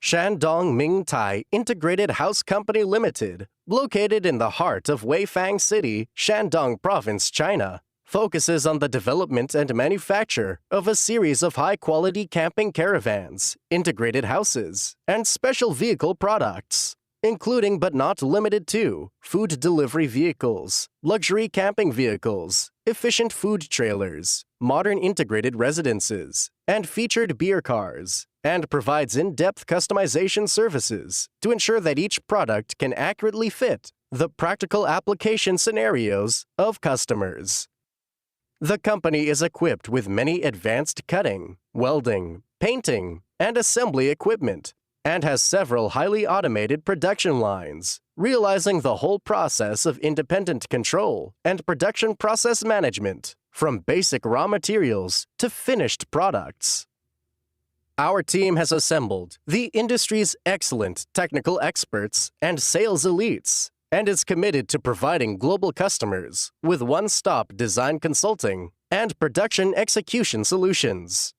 Shandong Ming Tai Integrated House Company Limited, located in the heart of Weifang City, Shandong Province, China, focuses on the development and manufacture of a series of high-quality camping caravans, integrated houses, and special vehicle products, including but not limited to food delivery vehicles, luxury camping vehicles, efficient food trailers, modern integrated residences, and featured beer cars, and provides in-depth customization services to ensure that each product can accurately fit the practical application scenarios of customers. The company is equipped with many advanced cutting, welding, painting, and assembly equipment, and has several highly automated production lines, realizing the whole process of independent control and production process management, from basic raw materials to finished products. Our team has assembled the industry's excellent technical experts and sales elites, and is committed to providing global customers with one-stop design consulting and production execution solutions.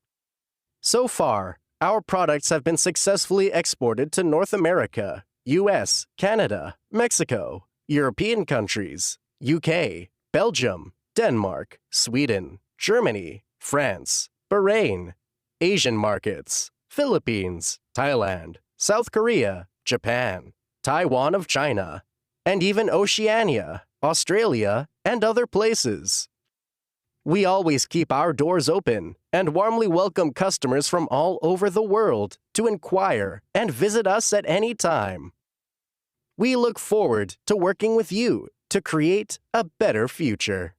So far, our products have been successfully exported to North America, US, Canada, Mexico, European countries, UK, Belgium, Denmark, Sweden, Germany, France, Bahrain, Asian markets, Philippines, Thailand, South Korea, Japan, Taiwan of China, and even Oceania, Australia, and other places. We always keep our doors open and warmly welcome customers from all over the world to inquire and visit us at any time. We look forward to working with you to create a better future.